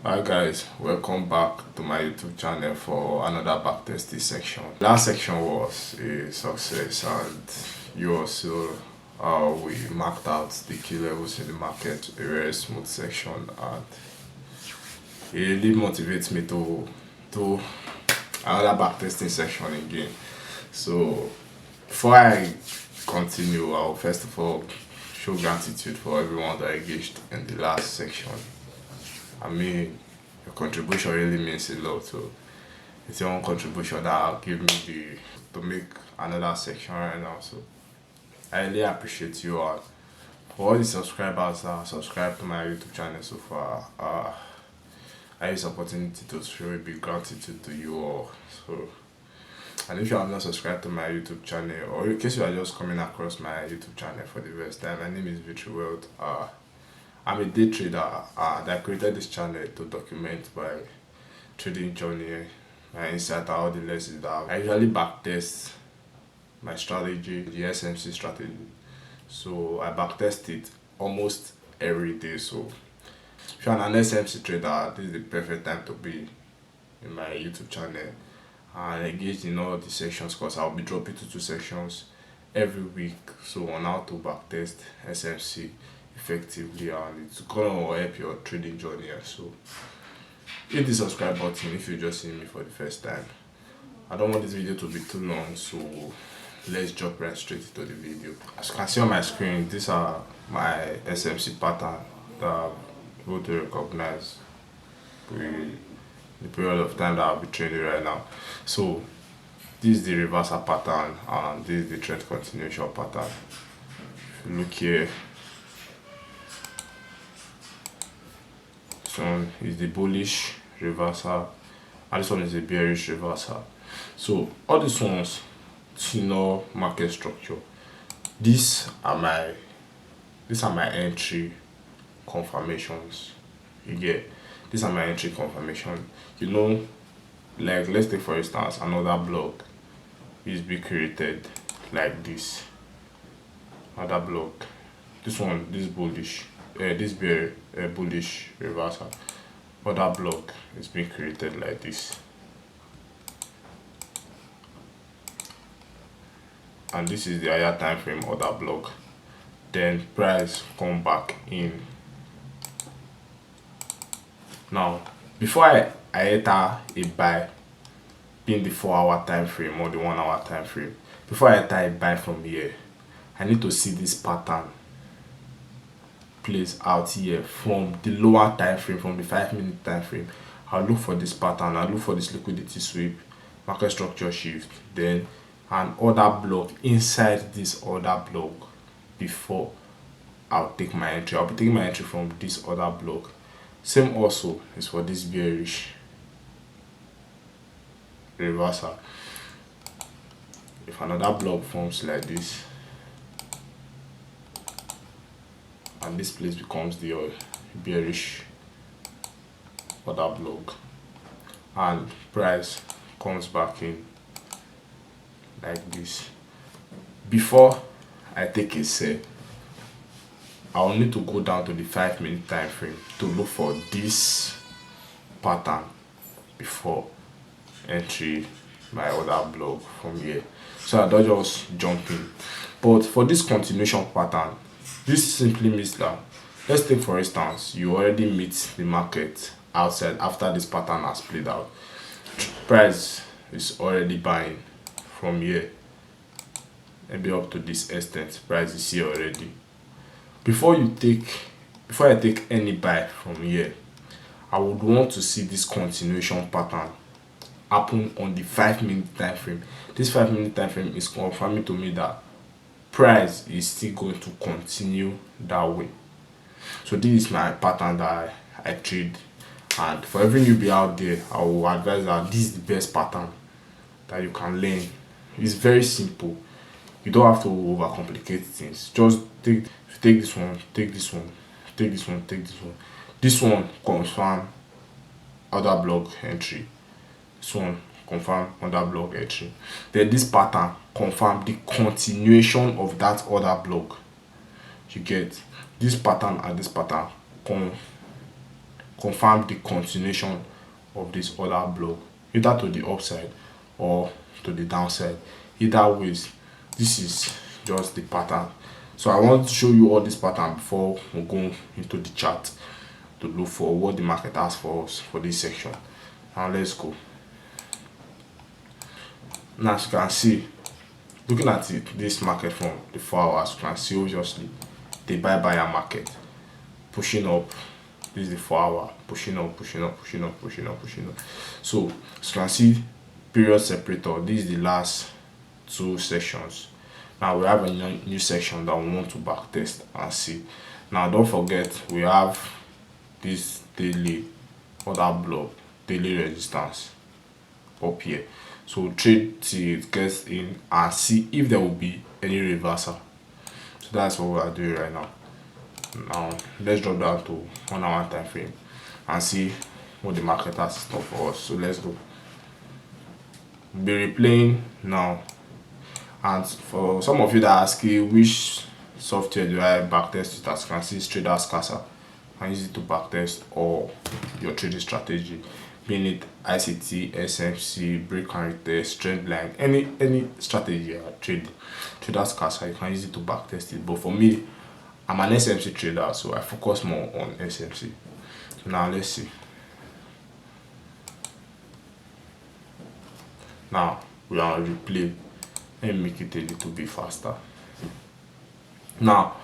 Hi guys, welcome back to my YouTube channel for another backtesting section. Last section was a success and you also we marked out the key levels in the market, a very smooth section, and it really motivates me to do another backtesting section again. So before I continue, I'll first of all show gratitude for everyone that engaged in the last section. I mean, your contribution really means a lot. So it's your own contribution that will give me the to make another section right now. So I really appreciate you all. For all the subscribers that have subscribed to my YouTube channel so far, I use this opportunity to show a big gratitude to you all. So, and if you have not subscribed to my YouTube channel, or in case you are just coming across my YouTube channel for the first time, my name is Victory World. I'm a day trader that created this channel to document my trading journey, my insight, all the lessons that I usually backtest my strategy, the SMC strategy. So I backtest it almost every day. So if you're an SMC trader, this is the perfect time to be in my YouTube channel and engage in all the sections, because I'll be dropping two sections every week. So on how to backtest SMC effectively, and it's gonna help your trading journey. So hit the subscribe button if you just see me for the first time. I don't want this video to be too long, so let's jump right straight into the video. As you can see on my screen, these are my SMC pattern that I'm able to recognize with the period of time that I'll be trading right now. So this is the reversal pattern and this is the trend continuation pattern. If you look here, this one is the bullish reversal and this one is the bearish reversal. So all these ones to know market structure. These are my entry confirmations. You get, these are my entry confirmation. You know, like let's take for instance another block is being created like this. Another block. This one, this bullish. This bullish reversal. Other block is being created like this, and this is the higher time frame other block. Then price come back in. Now before I enter a buy in the 4-hour time frame or the 1-hour time frame, before I enter a buy from here, I need to see this pattern plays out here from the lower time frame, from the 5-minute time frame. I'll look for this pattern, I'll look for this liquidity sweep, market structure shift, then an order block inside this order block before I'll take my entry. I'll be taking my entry from this order block. Same also is for this bearish reversal. If another block forms like this and this place becomes the bearish order block and price comes back in like this, before I take a sell, I'll need to go down to the 5-minute time frame to look for this pattern before entry my order block from here, so I don't just jump in. But for this continuation pattern, this simply means that, let's take for instance you already meet the market outside after this pattern has played out. Price is already buying from here, maybe up to this extent. Price is here already. Before I take any buy from here, I would want to see this continuation pattern happen on the 5-minute time frame. This 5-minute time frame is confirming to me that price is still going to continue that way. So this is my pattern that I trade, and for every newbie out there, I will advise that this is the best pattern that you can learn. It's very simple. You don't have to overcomplicate things. Just take this one, take this one, take this one, take this one. This one confirm other block entry. This one confirm other block entry. Then this pattern confirm the continuation of that other block. You get, this pattern and this pattern confirm the continuation of this other block, either to the upside or to the downside. Either ways, this is just the pattern. So I want to show you all this pattern before we go into the chart to look for what the market has for us for this section. Now let's go. Now as you can see, looking at this market from the 4 hours, you can see obviously the buyer market pushing up. This is the 4 hour pushing up. So as you can see, period separator, this is the last 2 sessions. Now we have a new section that we want to back test and see. Now don't forget, we have this daily other block, daily resistance up here. So trade till it gets in and see if there will be any reversal. So that's what we are doing right now. Now let's drop down to 1 hour time frame and see what the market has done for us. So let's go. We'll be replaying now. And for some of you that are asking which software do I backtest with, as you can see, Traders Casa. You can use it to backtest or your trading strategy, being it ICT, SMC, break and retest, trend line, any strategy you are trading. Traders Casa, you can use it to backtest it. But for me, I'm an SMC trader, so I focus more on SMC. So now let's see. Now we are on replay. Let me make it a little bit faster. Now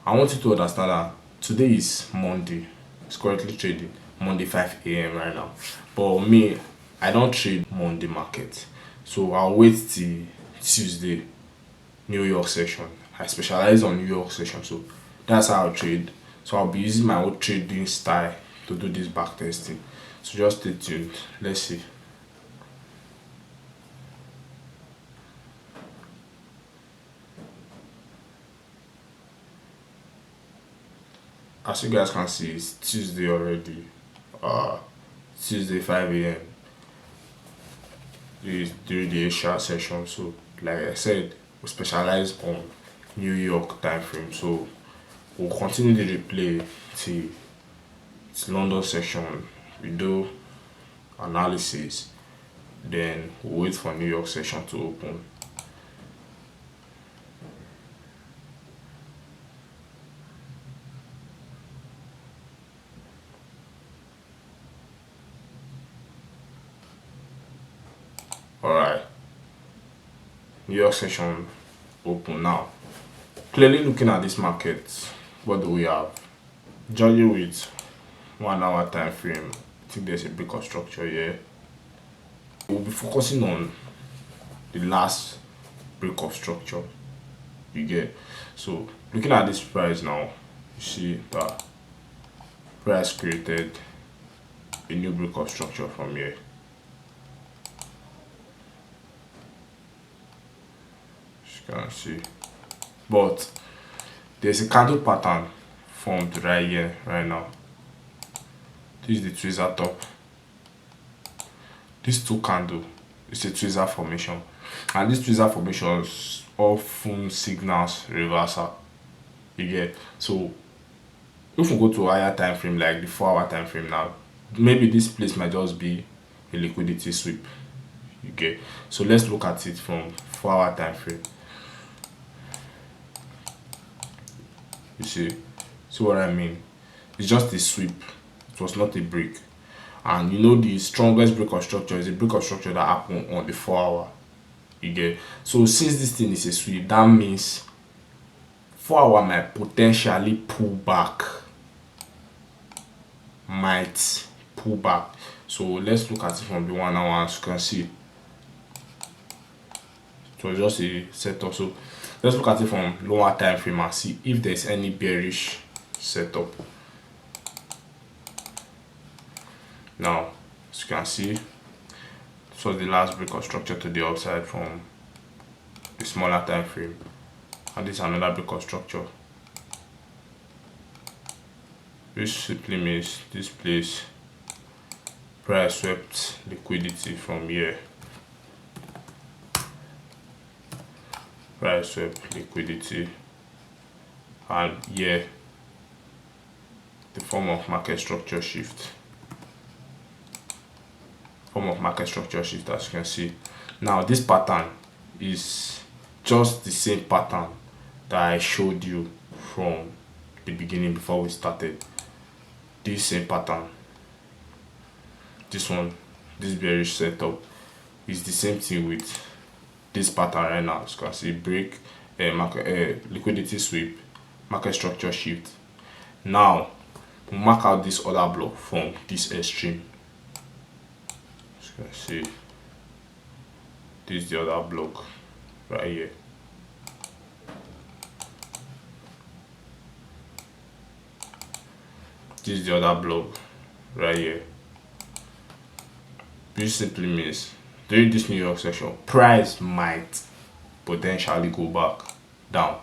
I want you to understand that today is Monday. It's currently trading Monday 5 a.m. right now. But me, I don't trade Monday market, so I'll wait till Tuesday New York session. I specialize on New York session, so that's how I trade. So I'll be using my own trading style to do this back testing. So just stay tuned. Let's see. As you guys can see, it's Tuesday already. Tuesday 5 a.m. is during the Asia session. So like I said, we specialize on New York time frame. So we'll continue the replay till it's London session. We do analysis, then we'll wait for New York session to open. Alright, New York session open now. Clearly looking at this market, what do we have? Judging with 1 hour time frame, I think there's a break of structure here. We'll be focusing on the last break of structure. You get? So looking at this price now, you see that price created a new break of structure from here. Can see, but there's a candle pattern formed right here right now. This is the tweezer top. This 2 candle is a tweezer formation, and these tweezer formations often signals reversal. You get? So if we go to a higher time frame like the 4 hour time frame now, maybe this place might just be a liquidity sweep. You get? So let's look at it from 4 hour time frame. You see what I mean? It's just a sweep. It was not a break. And you know, the strongest break of structure is a break of structure that happened on the 4 hour. You get? So since this thing is a sweep, that means 4 hour might potentially pull back. So let's look at it from the 1 hour. As you can see, it was just a setup. So let's look at it from lower time frame and see if there's any bearish setup. Now, as you can see, this was the last break of structure to the upside from the smaller time frame, and this is another break of structure, which simply means this place price swept liquidity from here. Price swept liquidity, and here the form of market structure shift. form of market structure shift, as you can see. Now this pattern is just the same pattern that I showed you from the beginning before we started. This same pattern, this one, this bearish setup is the same thing with this pattern right now. As you can see, break, liquidity sweep, market structure shift. Now we'll mark out this other block from this extreme. As you can see, this is the other block right here. This is the other block right here. This simply means during this New York session, price might potentially go back down.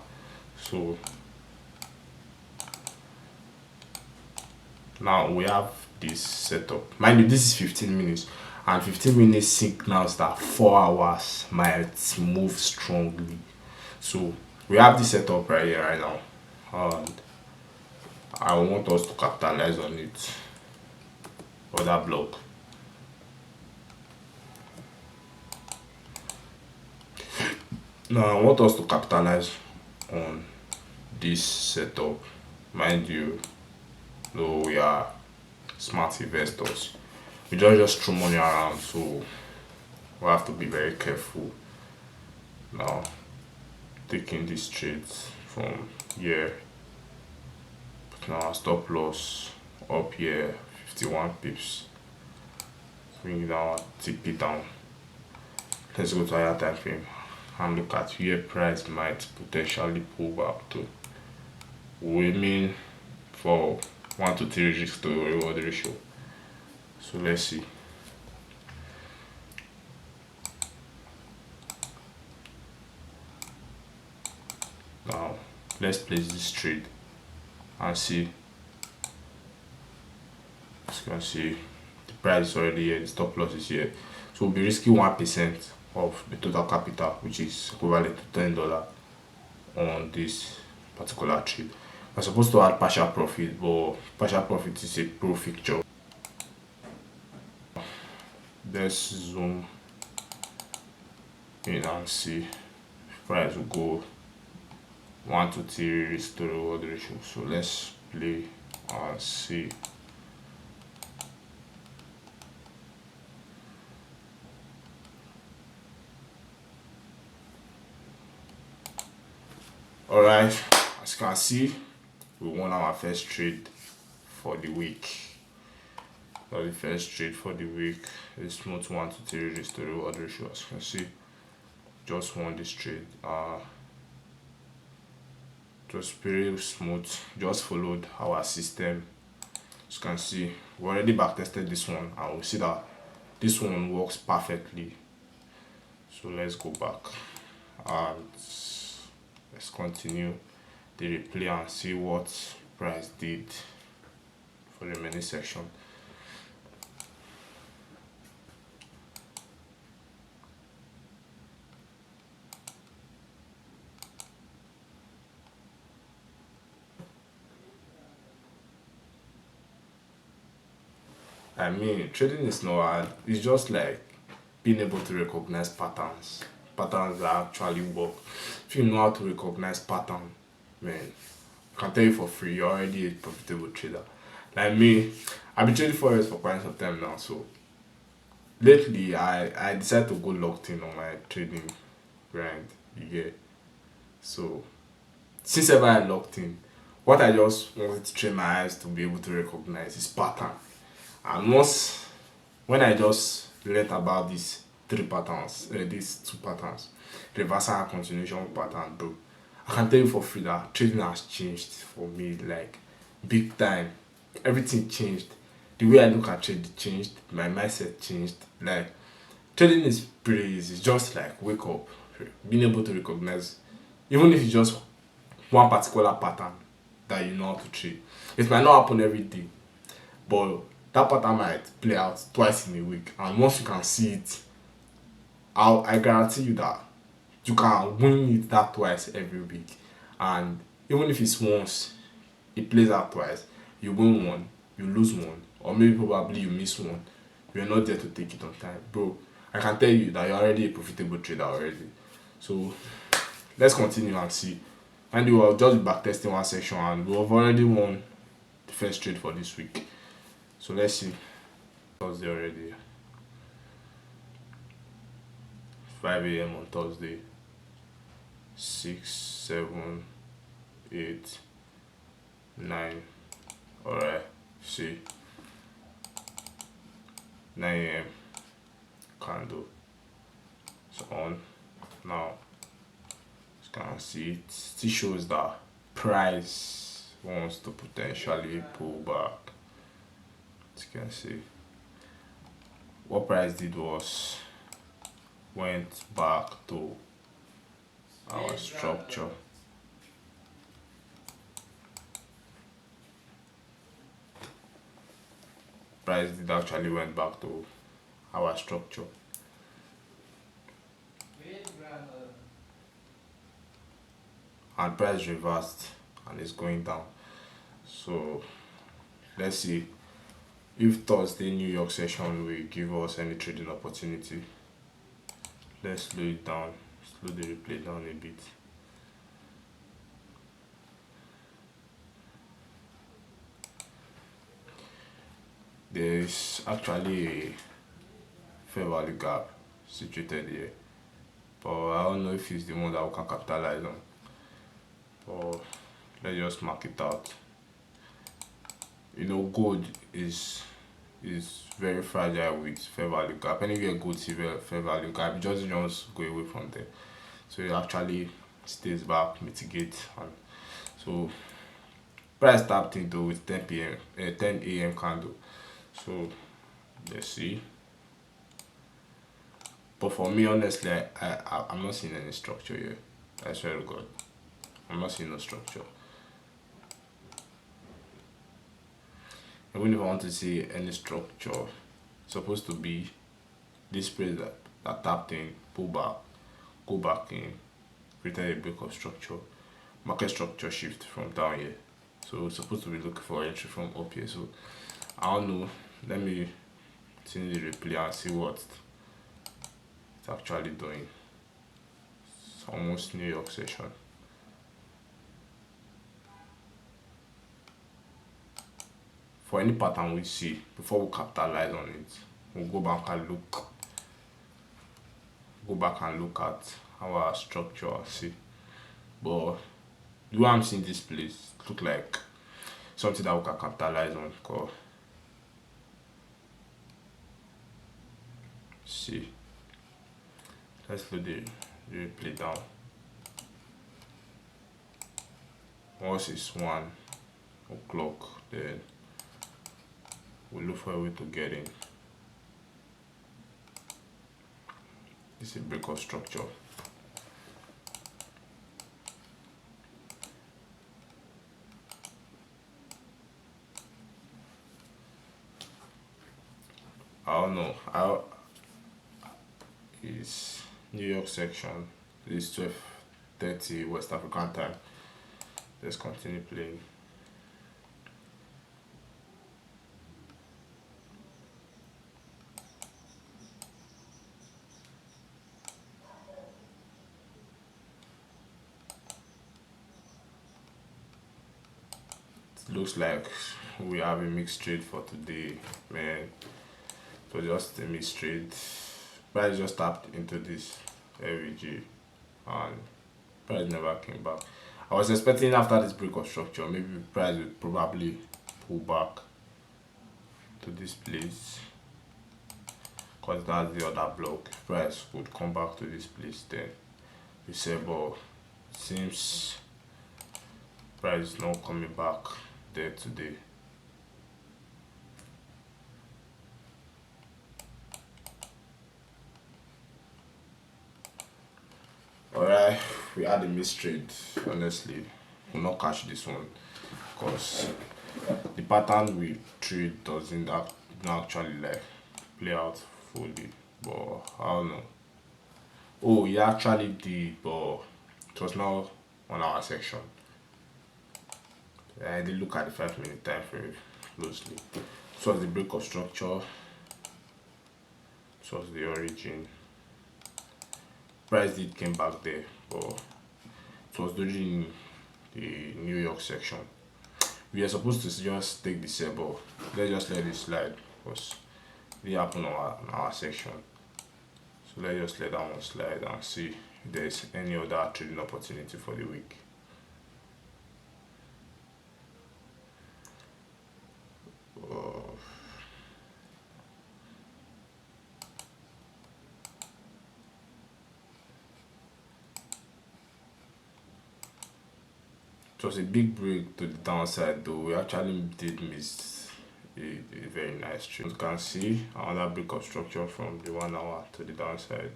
So now we have this setup. Mind you, this is 15 minutes, and 15 minutes signals that 4 hours might move strongly. So we have this setup right here right now, and I want us to capitalize on it. Other block. Now I want us to capitalize on this setup. Mind you, though we are smart investors, we don't just throw money around, so we have to be very careful. Now taking these trades from here, now stop loss up here 51 pips, bring it down, tip it down. Let's go to higher time frame and look at where price might potentially pull back to. We mean for 1 to 3 risk to reward ratio. So let's see. Now let's place this trade and see. As you can see, the price is already here, the stop loss is here. So we'll be risking 1% of the total capital, which is equivalent to $10 on this particular trade. We're supposed to add partial profit, but partial profit is a pro feature. Let's zoom in and see. Price will go 1 to 3 risk to reward ratio. So let's play and see. Alright, as you can see, we won our first trade for the week. The first trade for the week is smooth 1 to 3 risk to reward ratio. As you can see, just won this trade. Just very smooth, just followed our system. As you can see, we already backtested this one, and we see that this one works perfectly. So let's go back and let's continue the replay and see what price did for the remaining section. I mean, trading is not hard. It's just like being able to recognize patterns that actually work. If you know how to recognize pattern, man, I can tell you for free, you're already a profitable trader. Like me, I've been trading forex for quite some time now. So lately, I decided to go locked in on my trading grind. You get? So since ever I locked in, what I just wanted to train my eyes to be able to recognize is pattern. And when I just learned about these 3 patterns, these 2 patterns, reversal and continuation pattern, bro, I can tell you for free that trading has changed for me, like big time. Everything changed. The way I look at trading changed. My mindset changed. Like trading is pretty easy. It's just like wake up, being able to recognize, even if it's just one particular pattern that you know how to trade. It might not happen every day, but that pattern might play out twice in a week, and once you can see it, I guarantee you that you can win it that twice every week. And even if it's once, it plays out twice, you win one, you lose one, or maybe probably you miss one, you're not there to take it on time, bro, I can tell you that you're already a profitable trader already. So let's continue and see. And we will just be backtesting one section, and we've already won the first trade for this week. So let's see. Thursday already. 5 a.m. on Thursday. 6, 7, 8, 9. Alright, see. 9 a.m. candle. It's on. Now, as you can see, it still shows that price wants to potentially pull back. As you can see, what price did was went back to our structure. Price did actually went back to our structure. And price reversed and is going down. So let's see if Thursday New York session will give us any trading opportunity. Let's slow it down, slow the replay down a bit. There is actually a fair value gap situated here, but I don't know if it's the one that we can capitalize on. But let's just mark it out. You know, gold is very fragile with fair value gap. Anywhere gold see fair value gap, just go away from there. So it actually stays back, mitigate, and so price tapped into with 10 a.m. candle. So let's see. But for me, honestly, I'm not seeing any structure here. I swear to God, I'm not seeing no structure. Even if I want to see any structure, it's supposed to be this price that tapped in, pull back, go back in, create a break of structure, market structure shift from down here. So it's supposed to be looking for entry from up here. So I don't know. Let me see the replay and see what it's actually doing. It's almost New York session. For any pattern we see, before we capitalize on it, we'll go back and look at our structure and see. But the way I'm seeing this place, it look like something that we can capitalize on. Cause see, let's load the replay down. Once it's 1 o'clock, then we'll look for a way to get in. This is a break of structure. I don't know how is New York section. It's 12:30 West African time. Let's continue playing. It looks like we have a mixed trade for today, man. So just a mixed trade. Price just tapped into this LVG and price never came back. I was expecting after this break of structure, maybe price would probably pull back to this place, because that's the other block. If price would come back to this place, then we say, but it seems price is not coming back there today. Alright, we had a missed trade. Honestly, we'll not catch this one because the pattern we trade doesn't actually like play out fully. But I don't know. Oh, he actually did, but it was not on our section. I did look at the 5-minute time frame closely. This was the break of structure. This was the origin. Price did came back there, but it was during the New York section. We are supposed to just take the sell, but let's just let it slide because it didn't happen on our section. So let's just let that one slide and see if there's any other trading opportunity for the week. It was a big break to the downside though. We actually did miss a very nice trade. You can see another break of structure from the 1 hour to the downside.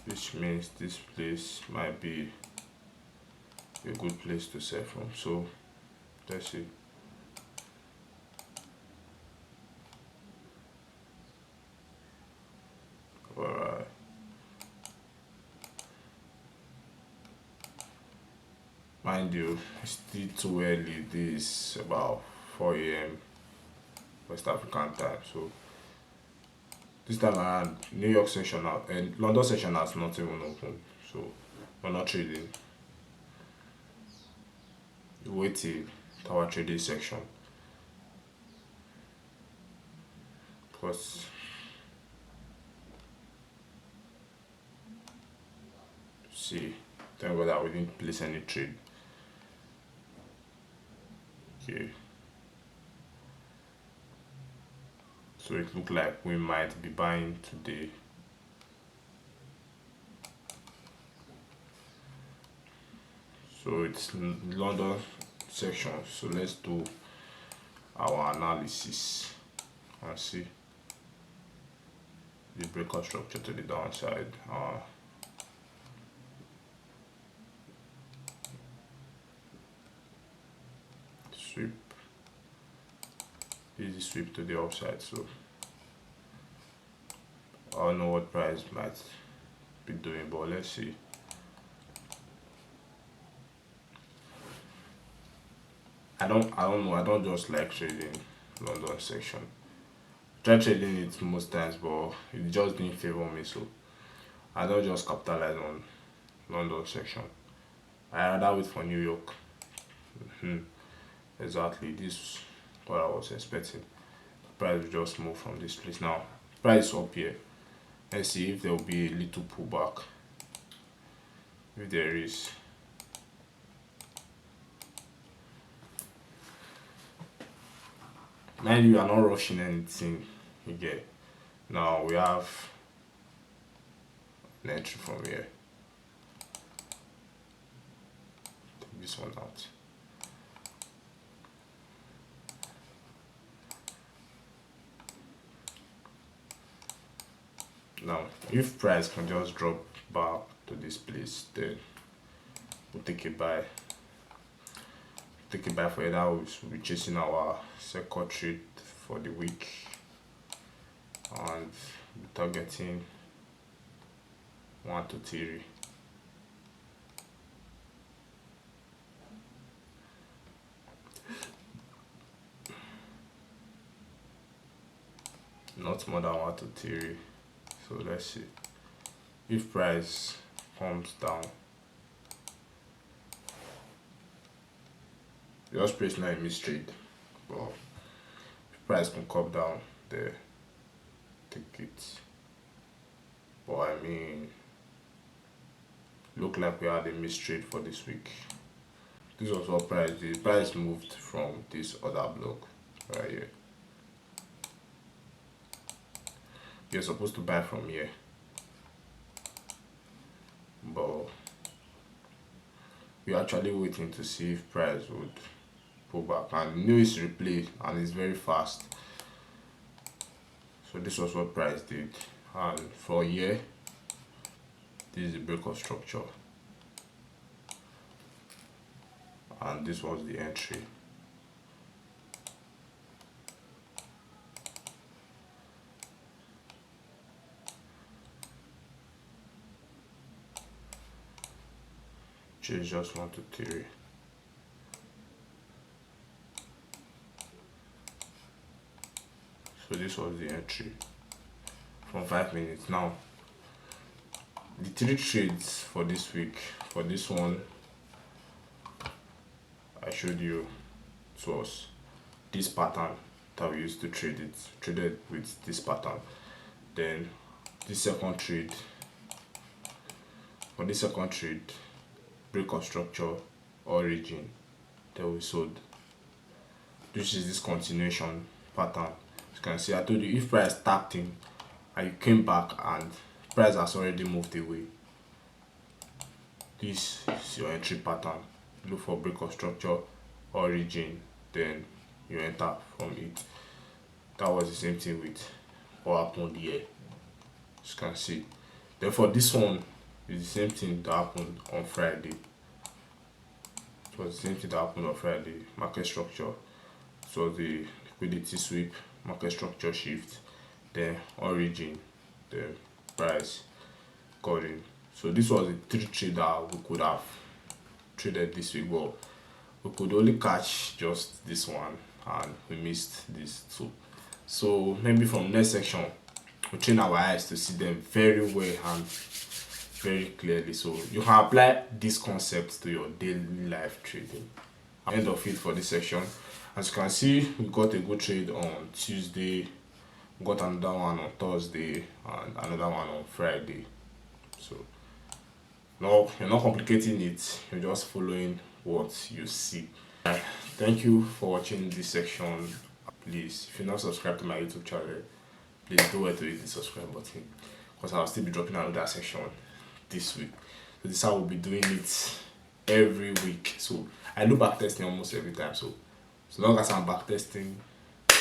Which means this place might be a good place to sell from. So let's see. Alright. Mind you, it's still too early. This is about 4 a.m. West African time. So this time around, New York session out and London session has not even open. So we're not trading. We wait till our trading section. Because see, thank God that we didn't place any trade. Okay. So it looked like we might be buying today. So it's London section. So let's do our analysis and see the breakout structure to the downside. Sweep, easy sweep to the upside. So I don't know what price might be doing, but let's see. I don't know. I don't just like trading London section. Try trading it most times, but it just didn't favor me. So I don't just capitalize on London section. I rather wait for New York. Exactly, this is what I was expecting. The price will just move from this place. Now price is up here. Let's see if there will be a little pullback. If there is, mind you, are not rushing anything again. Now we have an entry from here. Take this one out. Now, if price can just drop back to this place, then we'll take a buy. Take a buy for it. That will be chasing our second trade for the week, and targeting 1 to 3. Not more than 1 to 3. So let's see if price comes down. Just place not a mistrade, but if price can come down there, take it. But I mean, look like we had a mistrade for this week. This was what price did. Price moved from this other block right here. You're supposed to buy from here, but we're actually waiting to see if price would pull back, and new is replay and it's very fast. So this was what price did, and for here this is the breakout structure, and this was the entry. Just 1 to 3. So this was the entry from 5 minutes. Now the 3 trades for this week. For this one, I showed you it was this pattern that we used to trade it, traded with this pattern. Then this second trade, for this second trade, break of structure, origin, then we sold. This is this continuation pattern. As you can see, I told you if price tapped in and you came back and price has already moved away, this is your entry pattern. Look for break of structure, origin, then you enter from it. That was the same thing with what happened here, as you can see. Then for this one, it's the same thing that happened on Friday. It was the same thing that happened on Friday. Market structure, so the liquidity sweep, market structure shift, then origin, then price got in. So this was the 3 trade that we could have traded this week, but we could only catch just this one and we missed this 2. So maybe from next section we train our eyes to see them very well and very clearly, so you can apply this concept to your daily life trading. End of it for this section. As you can see, we got a good trade on Tuesday, we got another one on Thursday, and another one on Friday. So no, you're not complicating it, you're just following what you see. Thank you for watching this section. Please, if you're not subscribed to my YouTube channel, please do it to hit the subscribe button, because I'll still be dropping another section this week. So this is how we'll be doing it every week. So I do backtesting almost every time, so as long as I'm backtesting,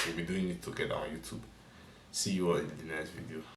we'll be doing it together on YouTube. See you all in the next video.